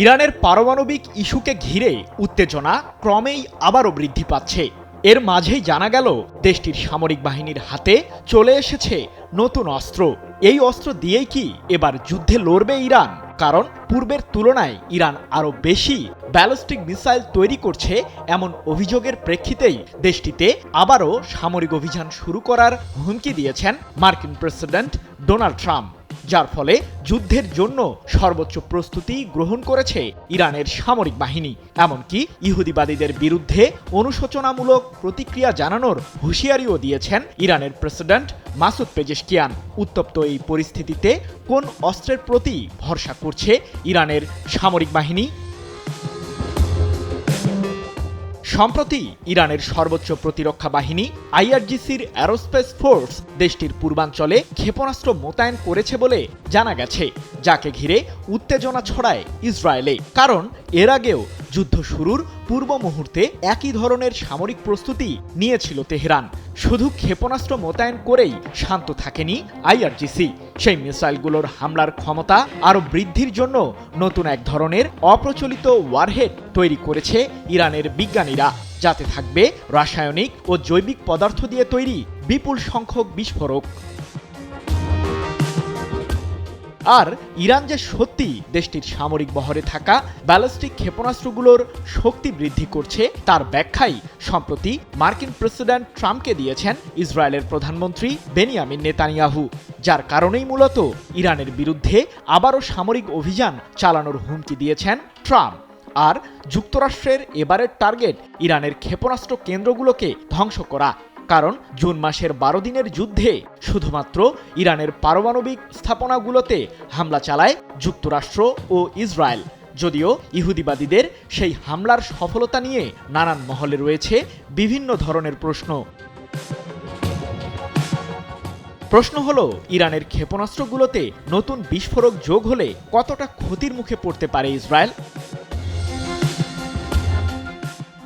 ইরানের পারমাণবিক ইস্যুকে ঘিরে উত্তেজনা ক্রমেই আবারও বৃদ্ধি পাচ্ছে। এর মাঝেই জানা গেল দেশটির সামরিক বাহিনীর হাতে চলে এসেছে নতুন অস্ত্র। এই অস্ত্র দিয়েই কি এবার যুদ্ধে লড়বে ইরান? কারণ পূর্বের তুলনায় ইরান আরও বেশি ব্যালিস্টিক মিসাইল তৈরি করছে, এমন অভিযোগের প্রেক্ষিতেই দেশটিতে আবারও সামরিক অভিযান শুরু করার হুমকি দিয়েছেন মার্কিন প্রেসিডেন্ট ডোনাল্ড ট্রাম্প, যার ফলে যুদ্ধের জন্য সর্বোচ্চ প্রস্তুতি গ্রহণ করেছে ইরানের সামরিক বাহিনী। এমনকি ইহুদিবাদীদের বিরুদ্ধে অনুশোচনামূলক প্রতিক্রিয়া জানানোর হুঁশিয়ারিও দিয়েছেন ইরানের প্রেসিডেন্ট মাসুদ পেজেশকিয়ান। উত্তপ্ত এই পরিস্থিতিতে কোন অস্ত্রের প্রতি ভরসা করছে ইরানের সামরিক বাহিনী? সম্প্রতি ইরানের সর্বোচ্চ প্রতিরক্ষা বাহিনী আইআরজিসির অ্যারোস্পেস ফোর্স দেশটির পূর্বাঞ্চলে ক্ষেপণাস্ত্র মোতায়েন করেছে বলে জানা গেছে, যাকে ঘিরে উত্তেজনা ছড়ায় ইসরায়েলে। কারণ এর আগেও যুদ্ধ শুরুর পূর্ব মুহূর্তে একই ধরনের সামরিক প্রস্তুতি নিয়েছিল তেহরান। শুধু ক্ষেপণাস্ত্র মোতায়েন করেই শান্ত থাকেনি আইআরজিসি। সেই মিসাইলগুলোর হামলার ক্ষমতা আরও বৃদ্ধির জন্য নতুন এক ধরনের অপ্রচলিত ওয়ারহেড তৈরি করেছে ইরানের বিজ্ঞানীরা, যাতে থাকবে রাসায়নিক ও জৈবিক পদার্থ দিয়ে তৈরি বিপুল সংখ্যক বিস্ফোরক। আর ইরান যে সত্যি দেশটির সামরিক বহরে থাকা ব্যালিস্টিক ক্ষেপণাস্ত্রগুলোর শক্তি বৃদ্ধি করছে, তার ব্যাখ্যাই সম্প্রতি মার্কিন প্রেসিডেন্ট ট্রাম্পকে দিয়েছেন ইসরায়েলের প্রধানমন্ত্রী বেনিয়ামিন নেতানিয়াহু, যার কারণেই মূলত ইরানের বিরুদ্ধে আবারও সামরিক অভিযান চালানোর হুমকি দিয়েছেন ট্রাম্প। আর যুক্তরাষ্ট্রের এবারের টার্গেট ইরানের ক্ষেপণাস্ত্র কেন্দ্রগুলোকে ধ্বংস করা। কারণ জুন মাসের 12 দিনের যুদ্ধে শুধুমাত্র ইরানের পারমাণবিক স্থাপনাগুলোতে হামলা চালায় যুক্তরাষ্ট্র ও ইসরায়েল। যদিও ইহুদিবাদীদের সেই হামলার সফলতা নিয়ে নানান মহলে রয়েছে বিভিন্ন ধরনের প্রশ্ন হলো, ইরানের ক্ষেপণাস্ত্রগুলোতে নতুন বিস্ফোরক যোগ হলে কতটা ক্ষতির মুখে পড়তে পারে ইসরায়েল?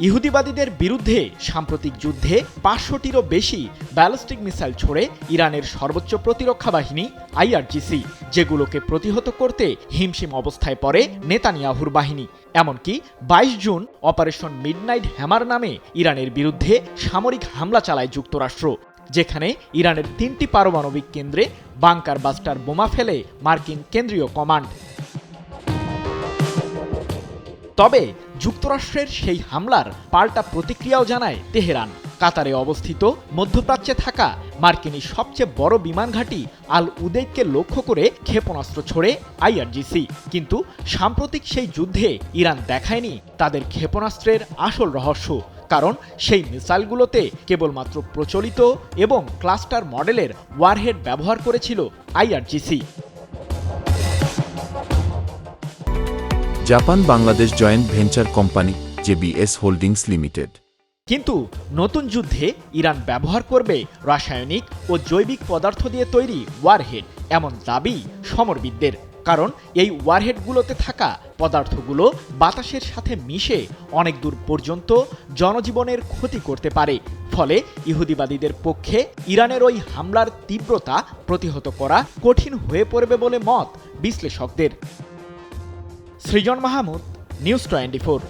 ইহুদিবাদীদের বিরুদ্ধে সাম্প্রতিক যুদ্ধে 500টিরও বেশি ব্যালিস্টিক মিসাইল ছোড়ে ইরানের সর্বোচ্চ প্রতিরক্ষা বাহিনী আইআরজিসি, যেগুলোকে প্রতিহত করতে হিমশিম অবস্থায় পড়ে নেতানিয়াহুর বাহিনী। এমনকি 22 জুন অপারেশন মিডনাইট হ্যামার নামে ইরানের বিরুদ্ধে সামরিক হামলা চালায় যুক্তরাষ্ট্র, যেখানে ইরানের 3টি পারমাণবিক কেন্দ্রে বাংকার বাস্টার বোমা ফেলে মার্কিন কেন্দ্রীয় কমান্ড। তবে যুক্তরাষ্ট্রের সেই হামলার পাল্টা প্রতিক্রিয়াও জানায় তেহরান। কাতারে অবস্থিত মধ্যপ্রাচ্যে থাকা মার্কিনী সবচেয়ে বড় বিমান ঘাঁটি আল উদেইদকে লক্ষ্য করে ক্ষেপণাস্ত্র ছোড়ে আইআরজিসি। কিন্তু সাম্প্রতিক সেই যুদ্ধে ইরান দেখায়নি তাদের ক্ষেপণাস্ত্রের আসল রহস্য। কারণ সেই মিসাইলগুলোতে কেবলমাত্র প্রচলিত এবং ক্লাস্টার মডেলের ওয়ারহেড ব্যবহার করেছিল IRGC. Japan Bangladesh joint venture company JBS holdings limited. কিন্তু নতুন যুদ্ধে ইরান ব্যবহার করবে রাসায়নিক ও জৈবিক পদার্থ দিয়ে তৈরি ওয়ারহেড, এমন দাবি সমরবিদদের। কারণ এই ওয়ারহেডগুলোতে থাকা পদার্থগুলো বাতাসের সাথে মিশে অনেক দূর পর্যন্ত জনজীবনের ক্ষতি করতে পারে। ফলে ইহুদিবাদীদের পক্ষে ইরানের ওই হামলার তীব্রতা প্রতিহত করা কঠিন হয়ে পড়বে বলে মত বিশ্লেষকদের। সৃজন মাহমুদ, নিউজ 24।